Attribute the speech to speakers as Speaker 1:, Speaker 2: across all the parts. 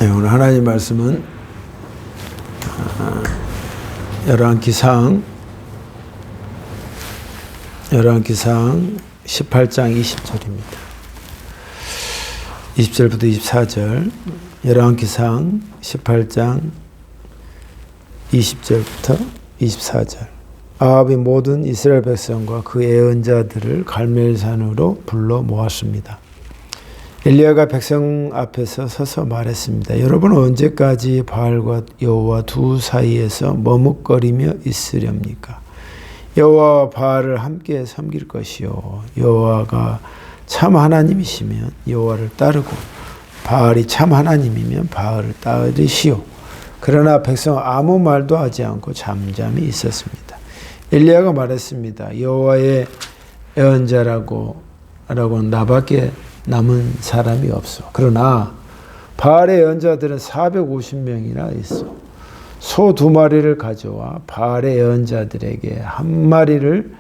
Speaker 1: 네, 오늘 하나님 말씀은 열왕기상 18장 20절입니다. 20절부터 24절, 열왕기상 18장 20절부터 24절. 아합이 모든 이스라엘 백성과 그 예언자들을 갈멜산으로 불러 모았습니다. 엘리야가 백성 앞에서 서서 말했습니다. 여러분 언제까지 바알과 여호와 두 사이에서 머뭇거리며 있으렵니까? 여호와와 바알을 함께 섬길 것이요, 여호와가 참 하나님이시면 여호와를 따르고 바알이 참 하나님이면 바알을 따르시오. 그러나 백성은 아무 말도 하지 않고 잠잠히 있었습니다. 엘리야가 말했습니다. 여호와의 예언자라고 나밖에 남은 사람이 없어. 그러나 바알의 예언자들은 450명이나 있어. 소 2마리를 가져와 바알의 예언자들에게 1마리를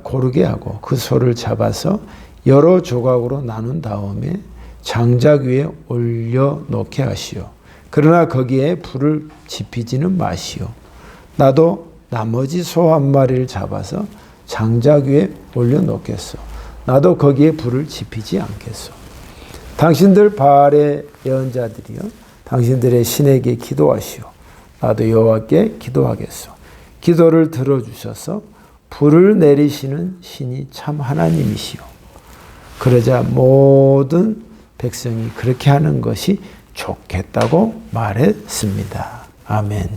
Speaker 1: 고르게 하고 그 소를 잡아서 여러 조각으로 나눈 다음에 장작 위에 올려놓게 하시오. 그러나 거기에 불을 지피지는 마시오. 나도 나머지 소 1마리를 잡아서 장작 위에 올려놓겠소. 나도 거기에 불을 지피지 않겠소. 당신들 바알의 예언자들이여, 당신들의 신에게 기도하시오. 나도 여호와께 기도하겠소. 기도를 들어주셔서 불을 내리시는 신이 참 하나님이시오. 그러자 모든 백성이 그렇게 하는 것이 좋겠다고 말했습니다. 아멘.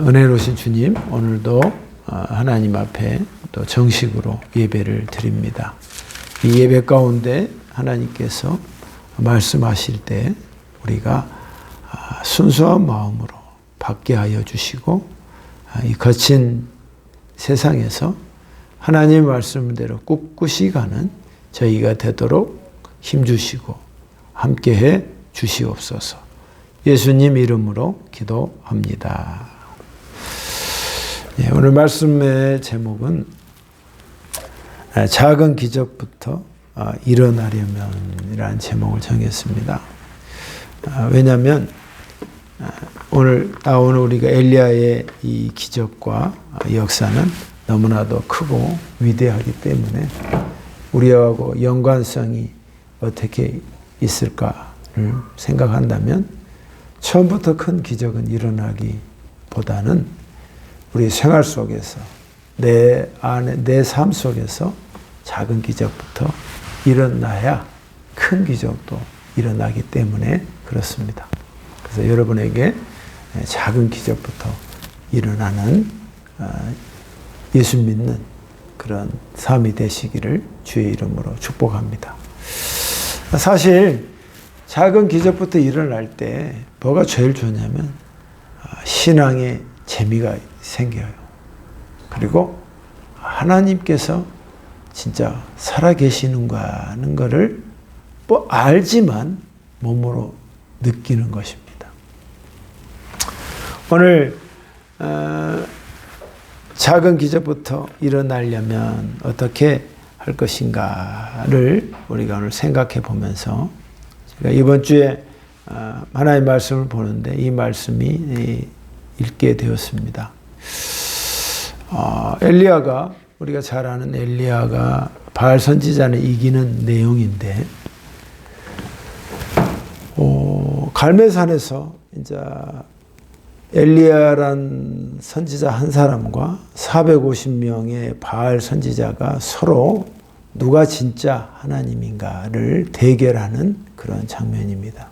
Speaker 1: 은혜로우신 주님, 오늘도 하나님 앞에 또 정식으로 예배를 드립니다. 이 예배 가운데 하나님께서 말씀하실 때 우리가 순수한 마음으로 받게 하여 주시고, 이 거친 세상에서 하나님의 말씀대로 꿋꿋이 가는 저희가 되도록 힘주시고 함께해 주시옵소서. 예수님 이름으로 기도합니다. 네, 오늘 말씀의 제목은 작은 기적부터 일어나려면이라는 제목을 정했습니다. 왜냐하면 오늘 우리가 엘리야의 이 기적과 역사는 너무나도 크고 위대하기 때문에 우리하고 연관성이 어떻게 있을까를 생각한다면 처음부터 큰 기적은 일어나기보다는 우리 생활 속에서 내 삶 속에서 작은 기적부터 일어나야 큰 기적도 일어나기 때문에 그렇습니다. 그래서 여러분에게 작은 기적부터 일어나는 예수 믿는 그런 삶이 되시기를 주의 이름으로 축복합니다. 사실 작은 기적부터 일어날 때 뭐가 제일 좋냐면 신앙의 재미가 생겨요. 그리고 하나님께서 진짜 살아계시는가 하는 것을 알지만 몸으로 느끼는 것입니다. 오늘 작은 기적부터 일어나려면 어떻게 할 것인가를 우리가 오늘 생각해 보면서, 제가 이번 주에 하나님의 말씀을 보는데 이 말씀이 읽게 되었습니다. 엘리야가, 우리가 잘 아는 엘리야가 바알 선지자는 이기는 내용인데, 갈멜산에서 이제 엘리야란 선지자 한 사람과 450명의 바알 선지자가 서로 누가 진짜 하나님인가를 대결하는 그런 장면입니다.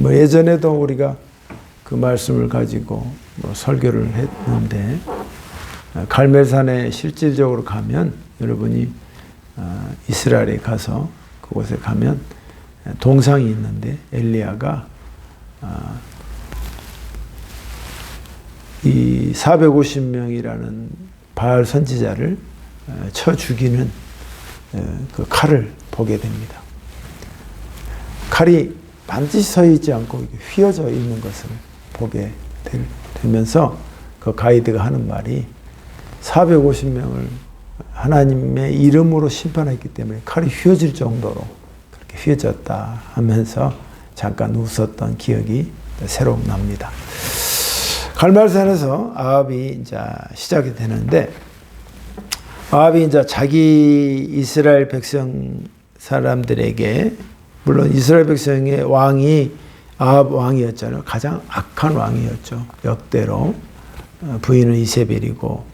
Speaker 1: 예전에도 우리가 그 말씀을 가지고 설교를 했는데, 갈멜산에 실질적으로 가면, 여러분이 이스라엘에 가서 그곳에 가면 동상이 있는데 엘리야가 이 450명이라는 바알 선지자를 쳐 죽이는 그 칼을 보게 됩니다. 칼이 반드시 서 있지 않고 휘어져 있는 것을 보게 되면서 그 가이드가 하는 말이 450명을 하나님의 이름으로 심판했기 때문에 칼이 휘어질 정도로 그렇게 휘어졌다 하면서 잠깐 웃었던 기억이 새록 납니다. 갈멜산에서 아합이 이제 시작이 되는데, 아합이 이제 자기 이스라엘 백성 사람들에게, 물론 이스라엘 백성의 왕이 아합 왕이었잖아요. 가장 악한 왕이었죠. 역대로. 부인은 이세벨이고,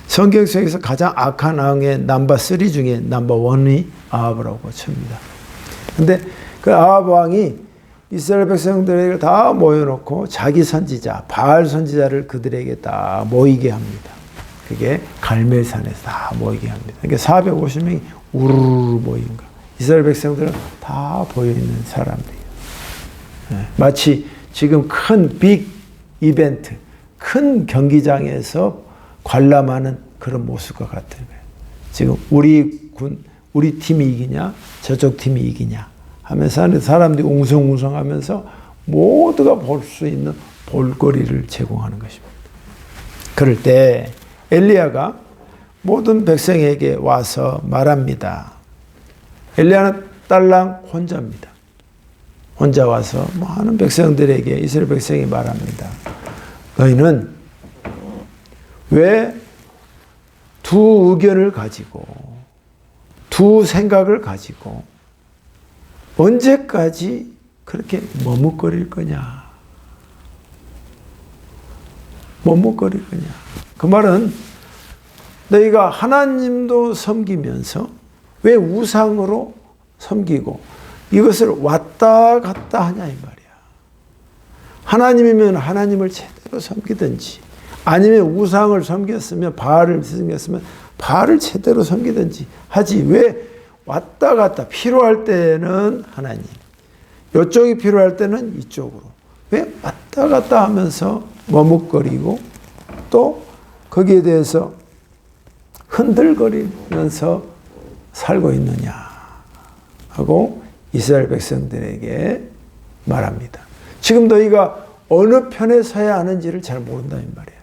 Speaker 1: 성경 속에서 가장 악한 왕의 넘버 3 중에 넘버 1이 아합이라고 칩니다. 근데 그 아합 왕이 이스라엘 백성들에게 다 모여놓고 자기 선지자, 바알 선지자를 그들에게 다 모이게 합니다. 그게 갈멜산에서 다 모이게 합니다. 그러니까 450명이 우르르 모인 거. 이스라엘 백성들은 다 보여있는 사람들이에요. 마치 지금 큰 빅 이벤트, 큰 경기장에서 관람하는 그런 모습과 같은 거예요. 지금 우리 팀이 이기냐, 저쪽 팀이 이기냐 하면서 사람들이 웅성웅성 하면서 모두가 볼 수 있는 볼거리를 제공하는 것입니다. 그럴 때 엘리야가 모든 백성에게 와서 말합니다. 엘리야는 딸랑 혼자입니다. 혼자 와서 많은 백성들에게, 이스라엘 백성이 말합니다. 너희는 왜 두 의견을 가지고, 두 생각을 가지고 언제까지 그렇게 머뭇거릴 거냐? 머뭇거릴 거냐? 그 말은 너희가 하나님도 섬기면서 왜 우상으로 섬기고 이것을 왔다 갔다 하냐 이 말이야. 하나님이면 하나님을 제대로 섬기든지, 아니면 우상을 섬겼으면, 바알을 섬겼으면 바알을 제대로 섬기든지 하지, 왜 왔다 갔다, 필요할 때는 하나님, 이쪽이 필요할 때는 이쪽으로 왜 왔다 갔다 하면서 머뭇거리고 또 거기에 대해서 흔들거리면서 살고 있느냐 하고 이스라엘 백성들에게 말합니다. 지금 너희가 어느 편에 서야 하는지를 잘 모른다는 말이에요.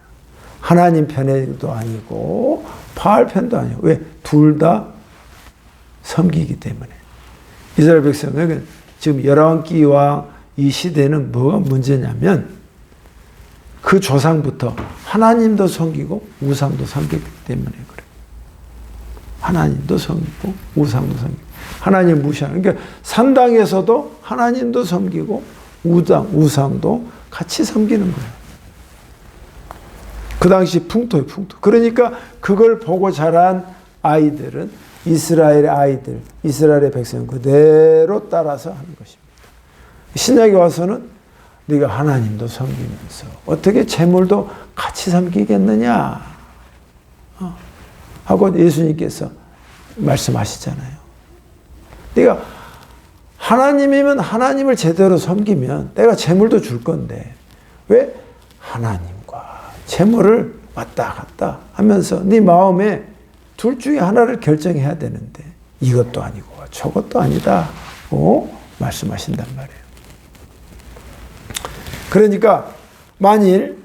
Speaker 1: 하나님 편도 아니고 바알 편도 아니고, 왜? 둘 다 섬기기 때문에. 이스라엘 백성은 지금 열왕기 왕 이 시대는 뭐가 문제냐면 그 조상부터 하나님도 섬기고 우상도 섬기기 때문에 그래요. 하나님도 섬기고 우상도 섬기고. 하나님 무시하는, 그러니까 산당에서도 하나님도 섬기고 우상도 같이 섬기는 거예요. 그 당시 풍토예요, 풍토. 그러니까 그걸 보고 자란 아이들은 이스라엘의 아이들, 이스라엘의 백성 그대로 따라서 하는 것입니다. 신약에 와서는 네가 하나님도 섬기면서 어떻게 재물도 같이 섬기겠느냐 하고 예수님께서 말씀하시잖아요. 네가 하나님이면 하나님을 제대로 섬기면 내가 재물도 줄 건데 왜 하나님과 재물을 왔다 갔다 하면서 네 마음에 둘 중에 하나를 결정해야 되는데 이것도 아니고 저것도 아니다 말씀하신단 말이에요. 그러니까 만일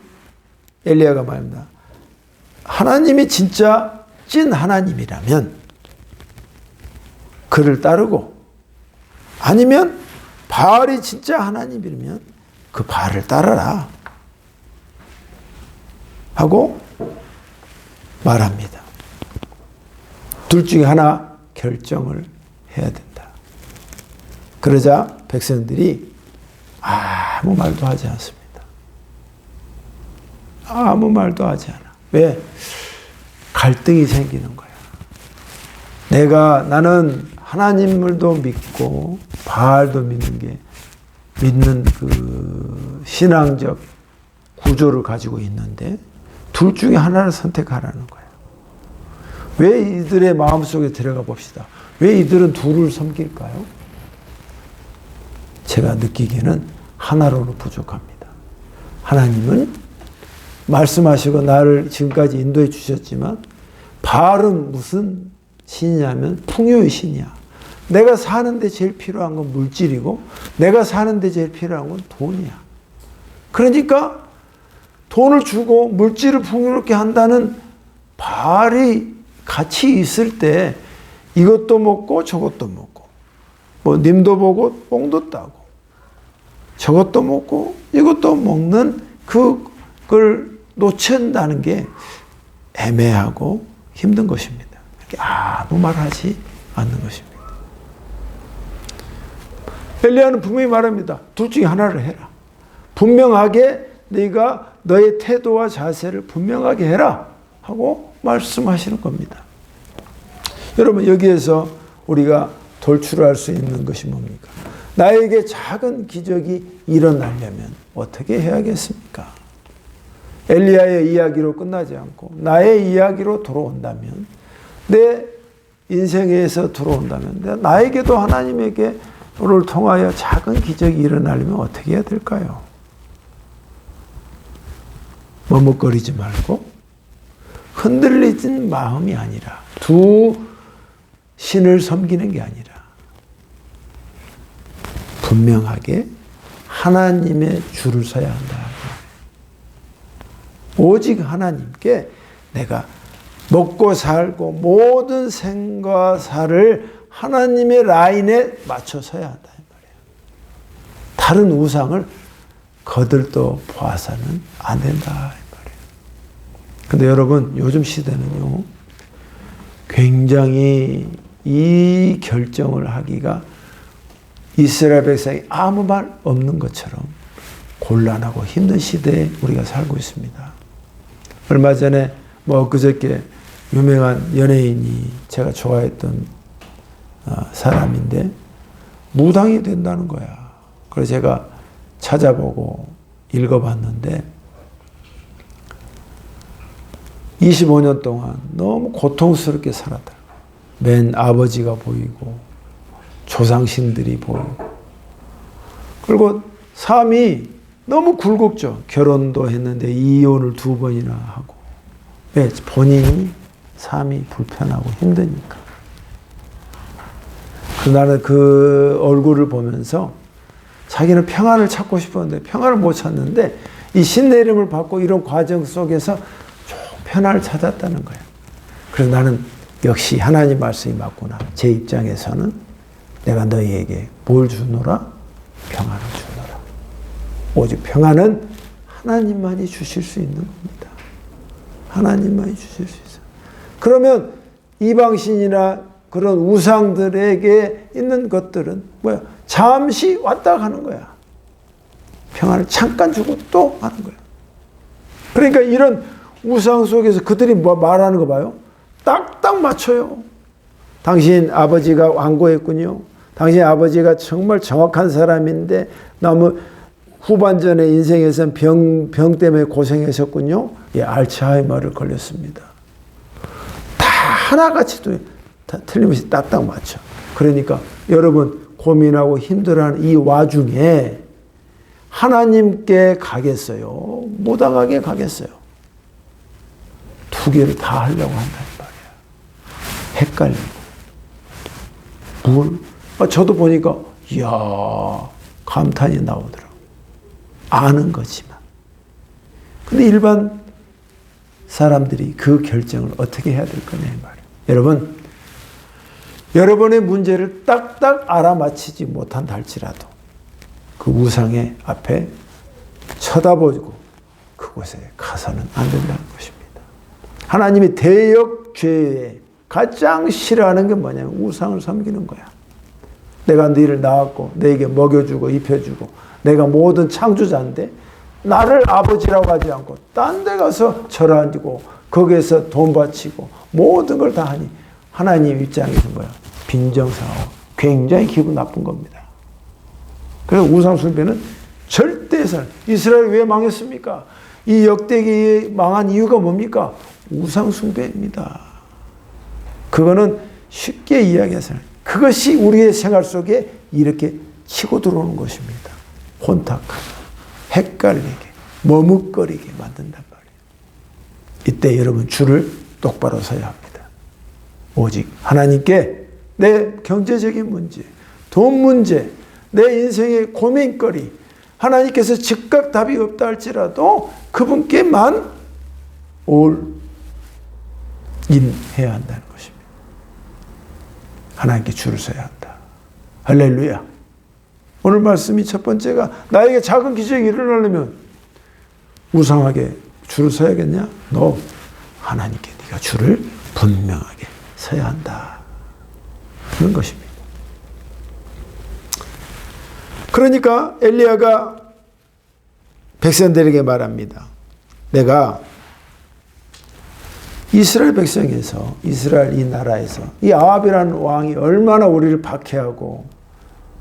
Speaker 1: 엘리야가 말합니다. 하나님이 진짜 찐 하나님이라면 그를 따르고, 아니면 바알이 진짜 하나님이라면 그 바알을 따르라 하고 말합니다. 둘 중에 하나 결정을 해야 된다. 그러자 백성들이 아무 말도 하지 않습니다. 아무 말도 하지 않아. 왜? 갈등이 생기는 거야. 나는 하나님을도 믿고 바알도 믿는 그 신앙적 구조를 가지고 있는데 둘 중에 하나를 선택하라는 거야. 왜 이들의 마음속에 들어가 봅시다. 왜 이들은 둘을 섬길까요? 제가 느끼기에는 하나로는 부족합니다. 하나님은 말씀하시고 나를 지금까지 인도해 주셨지만 바알은 무슨 신이냐면 풍요의 신이야. 내가 사는데 제일 필요한 건 물질이고 내가 사는데 제일 필요한 건 돈이야. 그러니까 돈을 주고 물질을 풍요롭게 한다는 바알이 같이 있을 때 이것도 먹고 저것도 먹고 뭐 님도 보고 뽕도 따고 저것도 먹고 이것도 먹는 그걸 놓친다는 게 애매하고 힘든 것입니다. 아무 말하지 않는 것입니다. 엘리야는 분명히 말합니다. 둘 중에 하나를 해라. 분명하게 네가 너의 태도와 자세를 분명하게 해라 하고 말씀하시는 겁니다. 여러분, 여기에서 우리가 돌출할 수 있는 것이 뭡니까? 나에게 작은 기적이 일어나려면 어떻게 해야겠습니까? 엘리야의 이야기로 끝나지 않고 나의 이야기로 들어온다면, 내 인생에서 들어온다면, 나에게도 하나님에게를 통하여 작은 기적이 일어나려면 어떻게 해야 될까요? 머뭇거리지 말고 흔들리진 마음이 아니라, 두 신을 섬기는 게 아니라 분명하게 하나님의 줄을 서야 한다. 오직 하나님께 내가 먹고 살고 모든 생과 사를 하나님의 라인에 맞춰 서야 한다. 다른 우상을 거들떠 보아서는 안 된다. 근데 여러분, 요즘 시대는요, 굉장히 이 결정을 하기가 이스라엘 백성이 아무 말 없는 것처럼 곤란하고 힘든 시대에 우리가 살고 있습니다. 얼마 전에 그저께 유명한 연예인이, 제가 좋아했던 사람인데 무당이 된다는 거야. 그래서 제가 찾아보고 읽어봤는데 25년 동안 너무 고통스럽게 살았다. 맨 아버지가 보이고 조상신들이 보이고, 그리고 삶이 너무 굴곡져. 결혼도 했는데 이혼을 2번이나 하고. 왜? 본인이 삶이 불편하고 힘드니까. 나는 그 얼굴을 보면서 자기는 평안을 찾고 싶었는데 평안을 못 찾는데, 이 신내림을 받고 이런 과정 속에서 편안을 찾았다는 거야. 그래서 나는 역시 하나님 말씀이 맞구나. 제 입장에서는 내가 너희에게 뭘 주노라? 평안을 주노라. 오직 평안은 하나님만이 주실 수 있는 겁니다. 하나님만이 주실 수 있어요. 그러면 이방신이나 그런 우상들에게 있는 것들은 뭐야? 잠시 왔다 가는 거야. 평안을 잠깐 주고 또 하는 거야. 그러니까 이런 우상 속에서 그들이 뭐 말하는 거 봐요? 딱딱 맞춰요. 당신 아버지가 완고했군요. 당신 아버지가 정말 정확한 사람인데 너무 후반전의 인생에서는 병 때문에 고생하셨군요. 예, 알츠하이머를 걸렸습니다. 다 하나같이 다 틀림없이 딱딱 맞춰. 그러니까 여러분, 고민하고 힘들어하는 이 와중에 하나님께 가겠어요? 무당하게 가겠어요? 두 개를 다 하려고 한단 말이야. 헷갈리고. 저도 보니까, 이야, 감탄이 나오더라고. 아는 거지만. 근데 일반 사람들이 그 결정을 어떻게 해야 될 거냐, 이 말이에요. 여러분, 여러분의 문제를 딱딱 알아맞히지 못한다 할지라도 그 우상의 앞에 쳐다보고 그곳에 가서는 안 된다는 것입니다. 하나님이 대역 죄에 가장 싫어하는 게 뭐냐면 우상을 섬기는 거야. 내가 너희를 낳았고 너에게 먹여주고 입혀주고 내가 모든 창조자인데 나를 아버지라고 하지 않고 딴 데 가서 절하고 거기에서 돈 바치고 모든 걸 다 하니 하나님 입장에서 뭐야? 빈정상하고 굉장히 기분 나쁜 겁니다. 그래서 우상 숭배는 절대선. 이스라엘이 왜 망했습니까? 이 역대기에 망한 이유가 뭡니까? 우상 숭배입니다. 그거는 쉽게 이야기해서는 그것이 우리의 생활 속에 이렇게 치고 들어오는 것입니다. 혼탁하게, 헷갈리게, 머뭇거리게 만든단 말이에요. 이때 여러분 줄을 똑바로 서야 합니다. 오직 하나님께 내 경제적인 문제, 돈 문제, 내 인생의 고민거리, 하나님께서 즉각 답이 없다 할지라도 그분께만 올인해야 한다는 것입니다. 하나님께 줄을 서야 한다. 할렐루야. 오늘 말씀이 첫 번째가 나에게 작은 기적이 일어나려면 우상하게 줄을 서야겠냐? 너 하나님께 네가 줄을 분명하게 서야 한다. 그런 것입니다. 그러니까 엘리야가 백성들에게 말합니다. 내가 이스라엘 백성에서 이스라엘 이 나라에서 이 아합이라는 왕이 얼마나 우리를 박해하고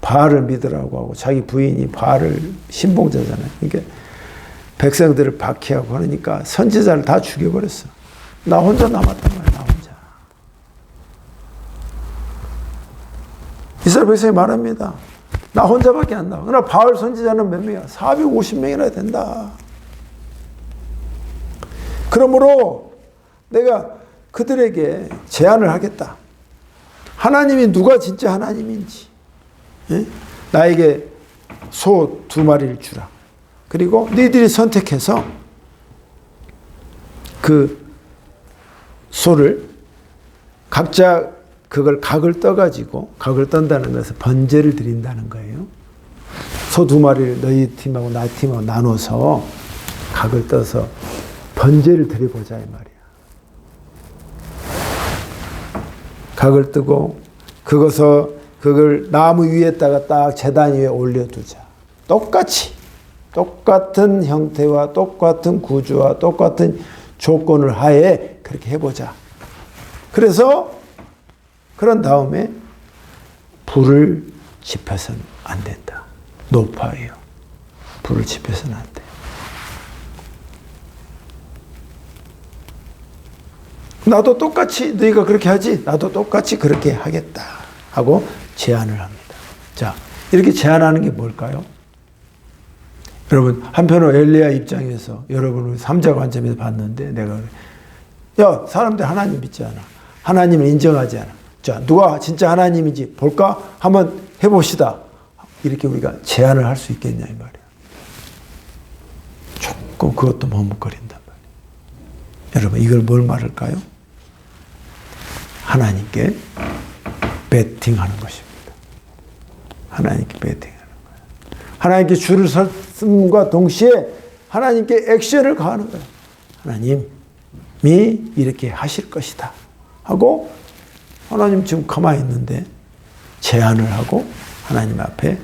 Speaker 1: 바알을 믿으라고 하고 자기 부인이 바알을 신봉자잖아요. 그러니까 백성들을 박해하고 하니까 선지자를 다 죽여버렸어. 나 혼자 남았단 말이야. 나 혼자. 이스라엘 백성이 말합니다. 나 혼자밖에 안 나와. 그러나 바알 선지자는 몇 명이야? 450명이나 된다. 그러므로 내가 그들에게 제안을 하겠다. 하나님이 누가 진짜 하나님인지. 예? 나에게 소 2마리를 주라. 그리고 너희들이 선택해서 그 소를 각자 그걸 각을 떠가지고 각을 떤다는 것은 번제를 드린다는 거예요. 소 2마리를 너희 팀하고 나 팀하고 나눠서 각을 떠서 번제를 드려보자 이 말이야. 각을 뜨고 그걸 나무 위에다가 딱 제단 위에 올려두자. 똑같은 형태와 똑같은 구조와 똑같은 조건을 하에 그렇게 해보자. 그래서 그런 다음에 불을 지펴서는 안 된다. 노파예요. 불을 지펴서는 안 돼. 나도 똑같이 너희가 그렇게 하지 나도 똑같이 그렇게 하겠다 하고 제안을 합니다. 자, 이렇게 제안하는 게 뭘까요? 여러분 한편으로 엘리야 입장에서 여러분을 삼자 관점에서 봤는데 내가 야 사람들 하나님 믿지 않아. 하나님을 인정하지 않아. 자, 누가 진짜 하나님인지 볼까? 한번 해봅시다. 이렇게 우리가 제안을 할 수 있겠냐 이 말이야. 조금 그것도 머뭇거린단 말이야. 여러분 이걸 뭘 말할까요? 하나님께 베팅하는 것입니다. 하나님께 베팅하는 거예요. 하나님께 줄을 섰음과 동시에 하나님께 액션을 가하는 거예요. 하나님이 이렇게 하실 것이다 하고 하나님 지금 가만히 있는데 제안을 하고 하나님 앞에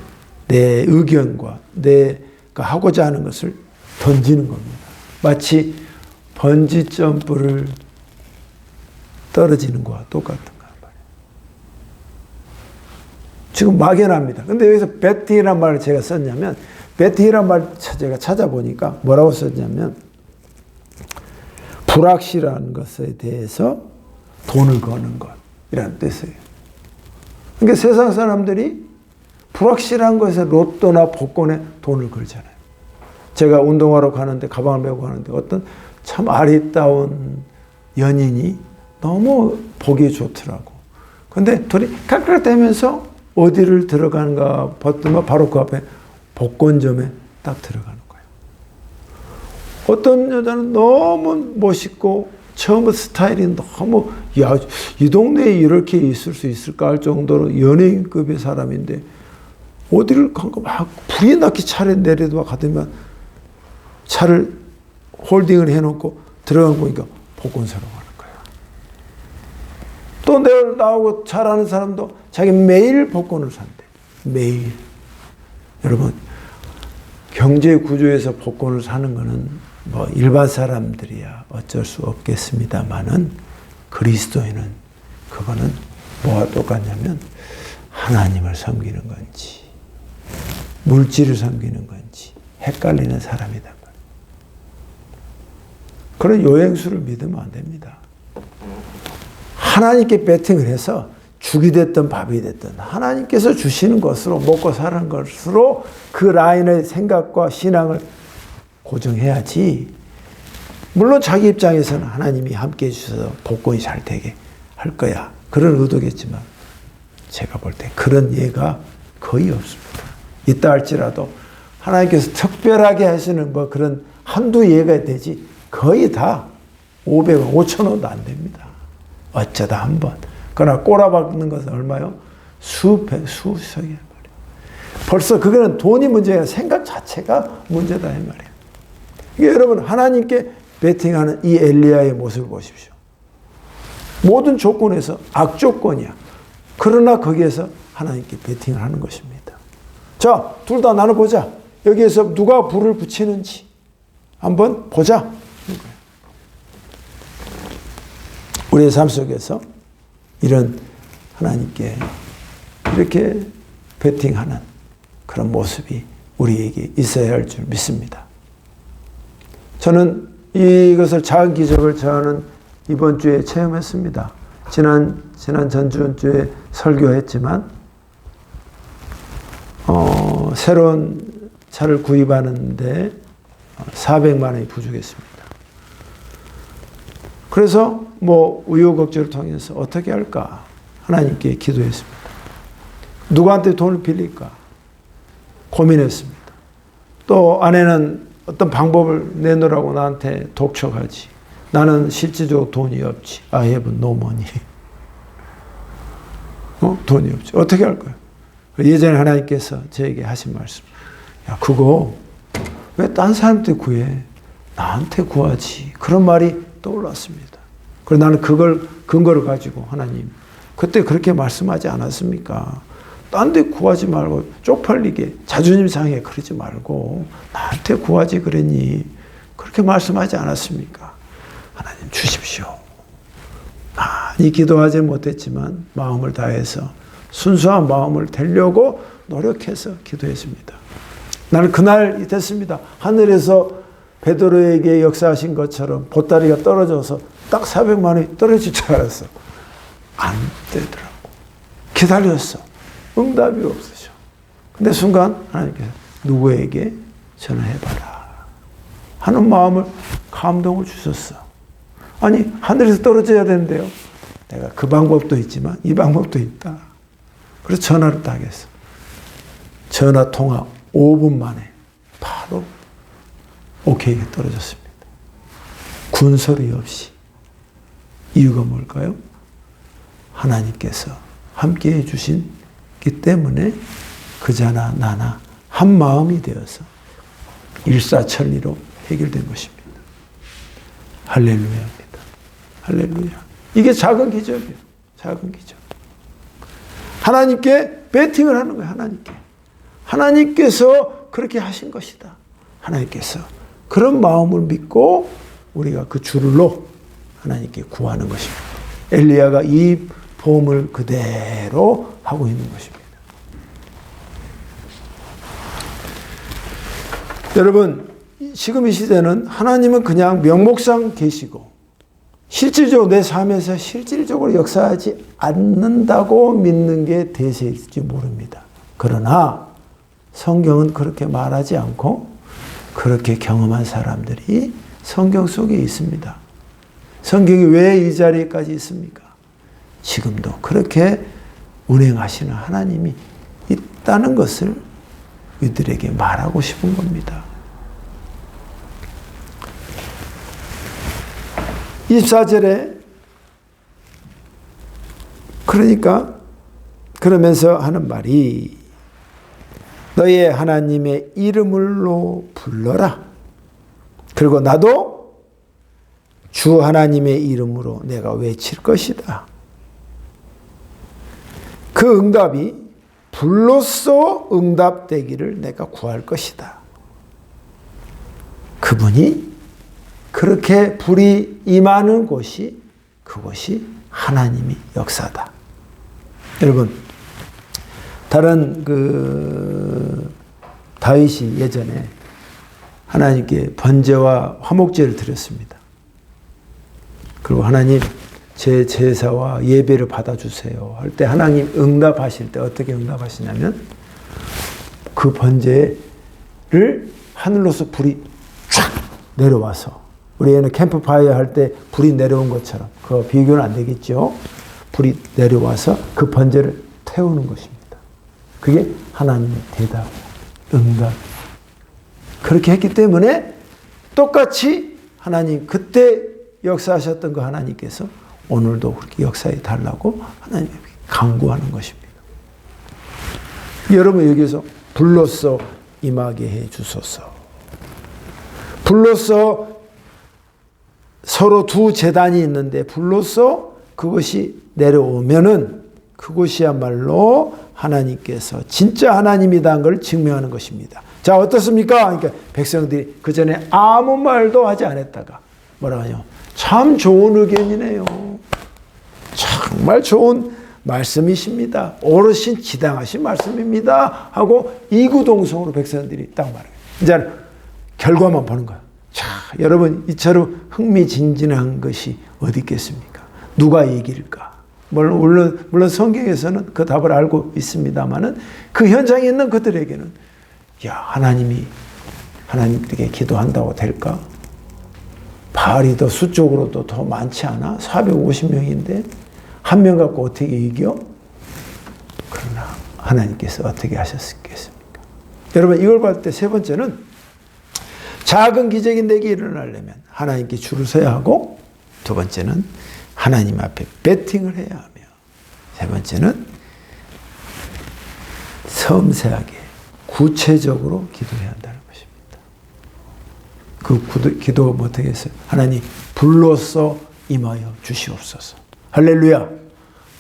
Speaker 1: 내 의견과 내가 하고자 하는 것을 던지는 겁니다. 마치 번지 점프를 떨어지는 거와 똑같은 거란 말이에요. 지금 막연합니다. 근데 여기서 베팅이라는 말을 제가 썼냐면 베팅이라는 말을 제가 찾아보니까 뭐라고 썼냐면 불확실한 것에 대해서 돈을 거는 것이라는 뜻이에요. 그러니까 세상 사람들이 불확실한 것에 로또나 복권에 돈을 걸잖아요. 제가 운동하러 가는데 가방을 메고 가는데 어떤 참 아리따운 연인이 너무 보기 좋더라고. 근데 둘이 깔깔대면서 어디를 들어가는가 봤더니 바로 그 앞에 복권점에 딱 들어가는 거예요. 어떤 여자는 너무 멋있고 처음 스타일이 너무 야, 이 동네에 이렇게 있을 수 있을까 할 정도로 연예인급의 사람인데 어디를 간 거 막 불이 나게 차를 내려도 가더만 차를 홀딩을 해놓고 들어간 거니까 복권 사러 가는 거야. 또 내일 나오고 잘하는 사람도 자기 매일 복권을 산대. 매일. 여러분 경제 구조에서 복권을 사는 거는 뭐 일반 사람들이야 어쩔 수 없겠습니다만은 그리스도인은 그거는 뭐가 똑같냐면 하나님을 섬기는 건지 물질을 섬기는 건지 헷갈리는 사람이다. 그런 요행수를 믿으면 안 됩니다. 하나님께 베팅을 해서 죽이 됐든 밥이 됐든 하나님께서 주시는 것으로 먹고 사는 것으로 그 라인의 생각과 신앙을 고정해야지. 물론 자기 입장에서는 하나님이 함께 해주셔서 복권이 잘 되게 할 거야. 그런 의도겠지만 제가 볼 때 그런 예가 거의 없습니다. 있다 할지라도 하나님께서 특별하게 하시는 뭐 그런 한두 예가 되지 거의 다 500원, 5,000원도 안 됩니다. 어쩌다 한 번. 그러나 꼬라박는 것은 얼마요? 수석이 말이에요. 벌써 그거는 돈이 문제가 생각 자체가 문제다 이 말이에요. 이게 여러분 하나님께 베팅하는 이 엘리야의 모습을 보십시오. 모든 조건에서 악조건이야. 그러나 거기에서 하나님께 베팅을 하는 것입니다. 자, 둘 다 나눠보자. 여기에서 누가 불을 붙이는지 한번 보자. 우리의 삶 속에서 이런 하나님께 이렇게 베팅하는 그런 모습이 우리에게 있어야 할 줄 믿습니다. 저는 이것을 작은 기적을 저는 이번 주에 체험했습니다. 전주에 설교했지만 새로운 차를 구입하는데 400만 원이 부족했습니다. 그래서 우여곡절을 통해서 어떻게 할까 하나님께 기도했습니다. 누구한테 돈을 빌릴까 고민했습니다. 또 아내는 어떤 방법을 내놓으라고 나한테 독촉하지. 나는 실질적으로 돈이 없지. I have no money. 돈이 없지. 어떻게 할 거야? 예전에 하나님께서 저에게 하신 말씀. 야, 그거 왜 딴 사람한테 구해? 나한테 구하지. 그런 말이 떠올랐습니다. 그래서 나는 그걸 근거를 가지고 하나님, 그때 그렇게 말씀하지 않았습니까? 딴 데 구하지 말고 쪽팔리게 자존심 상해 그러지 말고 나한테 구하지 그랬니? 그렇게 말씀하지 않았습니까? 하나님 주십시오. 많이 기도하지 못했지만 마음을 다해서 순수한 마음을 되려고 노력해서 기도했습니다. 나는 그날 됐습니다. 하늘에서 베드로에게 역사하신 것처럼 보따리가 떨어져서 딱 400만 원이 떨어질 줄 알았어. 안 되더라고. 기다렸어. 응답이 없으셔. 근데 순간 하나님께서 누구에게 전화해봐라 하는 마음을 감동을 주셨어. 아니 하늘에서 떨어져야 되는데요. 내가 그 방법도 있지만 이 방법도 있다. 그래서 전화를 딱 했어. 전화 통화 5분 만에 바로 오케이가 떨어졌습니다. 군소리 없이. 이유가 뭘까요? 하나님께서 함께해 주신기 때문에 그자나 나나 한 마음이 되어서 일사천리로 해결된 것입니다. 할렐루야입니다. 할렐루야. 이게 작은 기적이에요. 작은 기적. 하나님께 베팅을 하는 거예요. 하나님께. 하나님께서 그렇게 하신 것이다. 하나님께서 그런 마음을 믿고 우리가 그 줄로 하나님께 구하는 것입니다. 엘리야가 이 보험을 그대로 하고 있는 것입니다. 여러분, 지금 이 시대는 하나님은 그냥 명목상 계시고 실질적으로 내 삶에서 실질적으로 역사하지 않는다고 믿는 게 대세일지 모릅니다. 그러나 성경은 그렇게 말하지 않고 그렇게 경험한 사람들이 성경 속에 있습니다. 성경이 왜 이 자리에까지 있습니까? 지금도 그렇게 운행하시는 하나님이 있다는 것을 우리들에게 말하고 싶은 겁니다. 24절에 그러면서 하는 말이 너의 하나님의 이름으로 불러라. 그리고 나도 주 하나님의 이름으로 내가 외칠 것이다. 그 응답이 불로써 응답되기를 내가 구할 것이다. 그분이 그렇게 불이 임하는 곳이 그것이 하나님의 역사다. 여러분, 다른 다윗이 예전에 하나님께 번제와 화목제를 드렸습니다. 그리고 하나님 제 제사와 예배를 받아주세요 할 때 하나님 응답하실 때 어떻게 응답하시냐면 그 번제를 하늘로서 불이 쫙 내려와서 우리는 캠프파이어 할 때 불이 내려온 것처럼 그 비교는 안 되겠죠. 불이 내려와서 그 번제를 태우는 것입니다. 그게 하나님의 대답, 응답. 그렇게 했기 때문에 똑같이 하나님 그때 역사하셨던 그 하나님께서 오늘도 그렇게 역사해 달라고 하나님에게 간구하는 것입니다. 여러분 여기서 불로써 임하게 해 주소서. 불로써 서로 두 제단이 있는데 불로써 그것이 내려오면은 그것이야말로 하나님께서 진짜 하나님이라는 걸 증명하는 것입니다. 자, 어떻습니까? 그러니까 백성들이 그 전에 아무 말도 하지 않았다가 뭐라 하냐? 참 좋은 의견이네요. 정말 좋은 말씀이십니다. 어르신 지당하신 말씀입니다. 하고 이구동성으로 백성들이 딱 말해요. 이제 결과만 보는 거예요. 자, 여러분 이처럼 흥미진진한 것이 어디 있겠습니까? 누가 이길까? 물론 성경에서는 그 답을 알고 있습니다만은 그 현장에 있는 그들에게는 야, 하나님께 기도한다고 될까? 바알이 더 수적으로도 더 많지 않아? 450명인데 한 명 갖고 어떻게 이겨? 그러나 하나님께서 어떻게 하셨겠습니까? 여러분 이걸 볼 때 세 번째는 작은 기적이 내게 일어나려면 하나님께 줄을 서야 하고, 두 번째는 하나님 앞에 배팅을 해야 하며, 세 번째는 섬세하게 구체적으로 기도해야 한다는 것입니다. 그 기도가 어떻게 했어요? 하나님 불로써 임하여 주시옵소서. 할렐루야.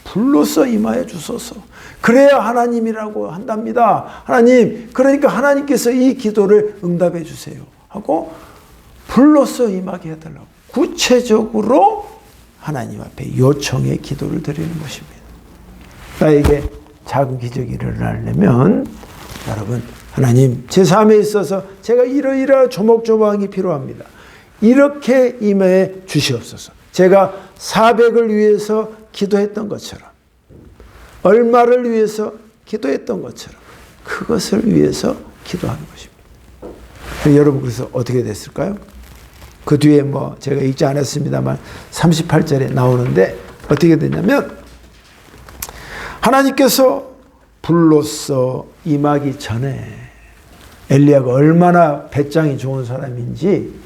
Speaker 1: 불로써 임하여 주소서. 그래야 하나님이라고 한답니다. 하나님, 그러니까 하나님께서 이 기도를 응답해 주세요 하고 불로써 임하게 해달라고 구체적으로 하나님 앞에 요청의 기도를 드리는 것입니다. 나에게 작은 기적이 일어나려면 여러분, 하나님 제 삶에 있어서 제가 이러이러 조목조목이 필요합니다. 이렇게 임해 주시옵소서. 제가 400을 위해서 기도했던 것처럼, 얼마를 위해서 기도했던 것처럼 그것을 위해서 기도하는 것입니다. 여러분 그래서 어떻게 됐을까요? 그 뒤에 제가 읽지 않았습니다만 38절에 나오는데 어떻게 되냐면 하나님께서 불로써 임하기 전에 엘리야가 얼마나 배짱이 좋은 사람인지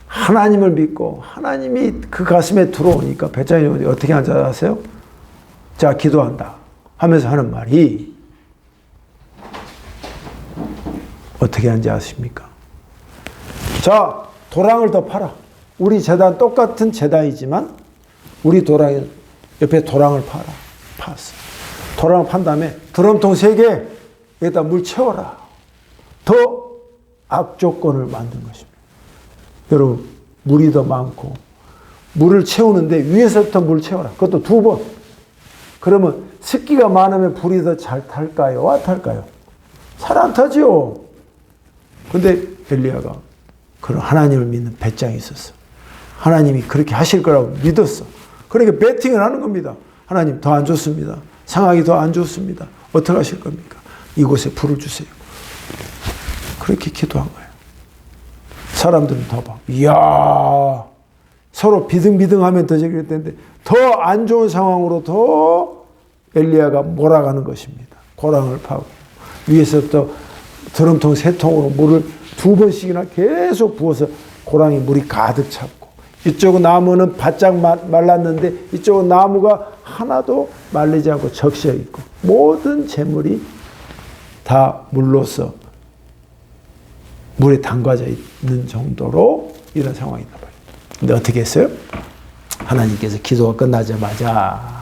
Speaker 1: 하나님을 믿고 하나님이 그 가슴에 들어오니까 배짱이 좋은데 어떻게 하는지 아세요? 자, 기도한다 하면서 하는 말이 어떻게 하는지 아십니까? 자, 도랑을 더 팔아. 우리 제단 똑같은 제단이지만 우리 도랑 옆에 도랑을 팔아. 팔았어. 도랑을 판 다음에 드럼통 3개 여기다 물 채워라. 더 악조건을 만든 것입니다. 여러분 물이 더 많고 물을 채우는데 위에서부터 물 채워라. 그것도 2번. 그러면 습기가 많으면 불이 더 잘 탈까요? 안 탈까요? 잘 안 타죠. 근데 엘리야가 그런 하나님을 믿는 배짱이 있었어. 하나님이 그렇게 하실 거라고 믿었어. 그러니까 배팅을 하는 겁니다. 하나님 더 안 좋습니다. 상황이 더 안 좋습니다. 어떻게 하실 겁니까? 이곳에 불을 주세요. 그렇게 기도한 거예요. 사람들은 더 봐. 이야, 서로 비등비등하면 더 저기 됐는데 더 안 좋은 상황으로 더 엘리야가 몰아가는 것입니다. 고랑을 파고 위에서부터 드럼통 3통으로 물을 2번씩이나 계속 부어서 고랑에 물이 가득 찼고, 이쪽은 나무는 바짝 말랐는데 이쪽은 나무가 하나도 말리지 않고 적셔 있고 모든 재물이 다 물로써 물에 담가져 있는 정도로 이런 상황이다. 근데 어떻게 했어요? 하나님께서 기도가 끝나자마자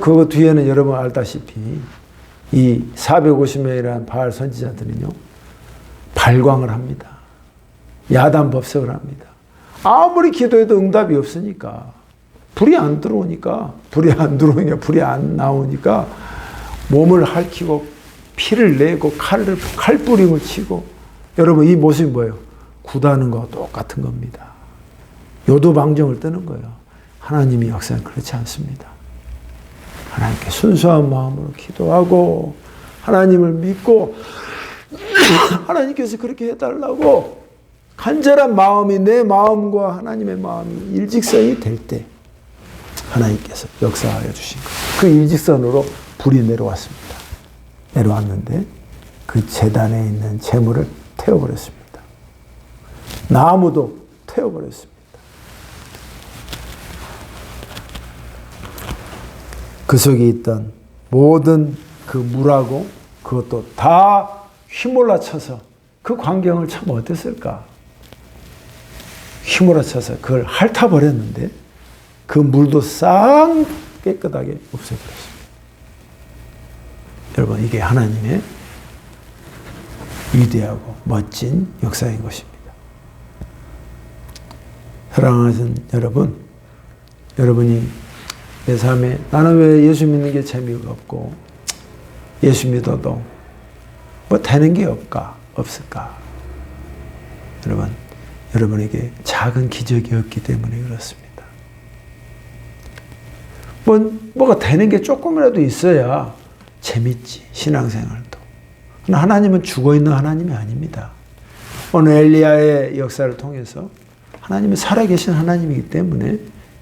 Speaker 1: 그 뒤에는 여러분 알다시피 이 450명이라는 바알 선지자들은요 발광을 합니다. 야단 법석을 합니다. 아무리 기도해도 응답이 없으니까, 불이 안 나오니까 몸을 핥히고 피를 내고 칼부림을 치고, 여러분 이 모습이 뭐예요? 구다는 거와 똑같은 겁니다. 요도방정을 뜨는 거예요. 하나님의 역사는 그렇지 않습니다. 하나님께 순수한 마음으로 기도하고 하나님을 믿고 하나님께서 그렇게 해달라고 간절한 마음이 내 마음과 하나님의 마음이 일직선이 될 때 하나님께서 역사하여 주신 거예요. 그 일직선으로 불이 내려왔습니다. 내려왔는데 그 제단에 있는 재물을 태워버렸습니다. 나무도 태워버렸습니다. 그 속에 있던 모든 그 물하고 그것도 다 휘몰아쳐서 그 광경을 참 어땠을까? 휘몰아쳐서 그걸 핥아버렸는데 그 물도 싹 깨끗하게 없애버렸습니다. 여러분, 이게 하나님의 위대하고 멋진 역사인 것입니다. 사랑하는 여러분, 여러분이 내 삶에 나는 왜 예수 믿는 게 재미가 없고 예수 믿어도 뭐 되는 게 없을까? 여러분, 여러분에게 작은 기적이 없기 때문에 그렇습니다. 뭐가 되는 게 조금이라도 있어야 재밌지, 신앙생활도. 하나님은 죽어있는 하나님이 아닙니다. 오늘 엘리야의 역사를 통해서 하나님은 살아계신 하나님이기 때문에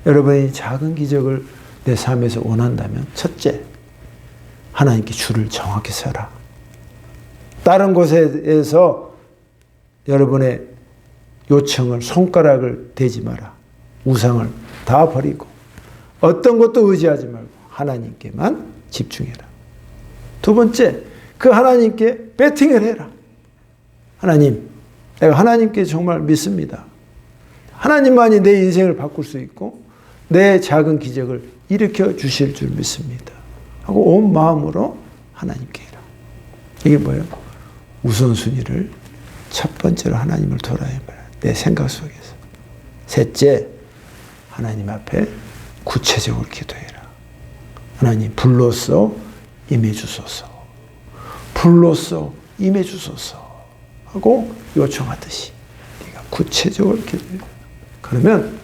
Speaker 1: 여러분이 작은 기적을 내 삶에서 원한다면 첫째, 하나님께 줄을 정확히 서라. 다른 곳에서 여러분의 요청을, 손가락을 대지 마라. 우상을 다 버리고 어떤 것도 의지하지 말고 하나님께만 집중해라. 두 번째, 그 하나님께 배팅을 해라. 하나님, 내가 하나님께 정말 믿습니다. 하나님만이 내 인생을 바꿀 수 있고 내 작은 기적을 일으켜 주실 줄 믿습니다. 하고 온 마음으로 하나님께 해라. 이게 뭐예요? 우선순위를 첫 번째로 하나님을 돌아야 말이야. 내 생각 속에서. 셋째, 하나님 앞에 구체적으로 기도해라. 하나님, 불로써 임해주소서. 불로써 임해주소서. 하고 요청하듯이 네가 구체적으로 기도해라. 그러면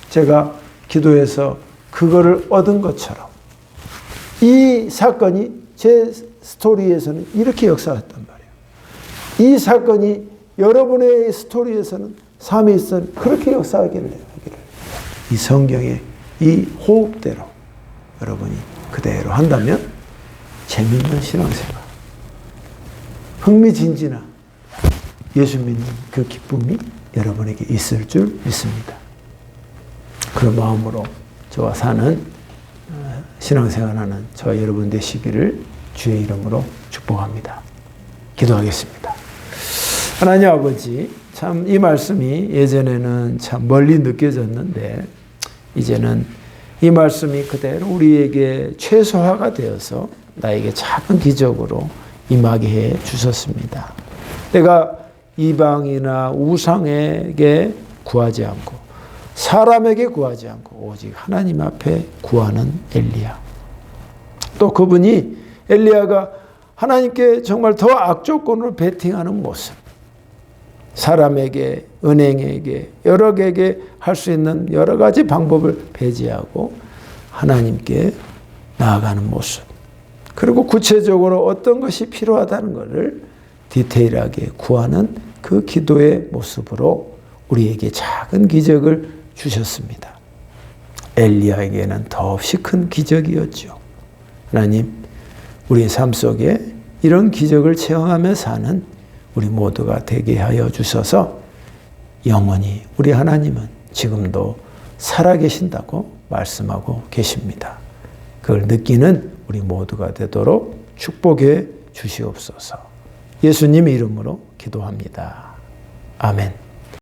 Speaker 1: 제가 기도해서 그거를 얻은 것처럼 이 사건이 제 스토리에서는 이렇게 역사했단 말이에요. 이 사건이 여러분의 스토리에서는 삶에 있어 그렇게 역사하기를 이 성경의 이 호흡대로 여러분이 그대로 한다면 재밌는 신앙생활, 흥미진진한 예수 믿는 그 기쁨이 여러분에게 있을 줄 믿습니다. 그런 마음으로 저와 사는 신앙생활하는 저와 여러분 되시기를 주의 이름으로 축복합니다. 기도하겠습니다. 하나님 아버지, 참 이 말씀이 예전에는 참 멀리 느껴졌는데 이제는 이 말씀이 그대로 우리에게 최소화가 되어서 나에게 작은 기적으로 임하게 해 주셨습니다. 내가 이방이나 우상에게 구하지 않고 사람에게 구하지 않고 오직 하나님 앞에 구하는 엘리야. 또 그분이 엘리야가 하나님께 정말 더 악조건으로 베팅하는 모습. 사람에게, 은행에게, 여러 개에게 할 수 있는 여러 가지 방법을 배제하고 하나님께 나아가는 모습. 그리고 구체적으로 어떤 것이 필요하다는 것을 디테일하게 구하는 그 기도의 모습으로 우리에게 작은 기적을 주셨습니다. 엘리야에게는 더없이 큰 기적이었죠. 하나님, 우리의 삶 속에 이런 기적을 체험하며 사는 우리 모두가 되게 하여 주셔서 영원히 우리 하나님은 지금도 살아계신다고 말씀하고 계십니다. 그걸 느끼는 우리 모두가 되도록 축복해 주시옵소서. 예수님 이름으로 기도합니다. 아멘.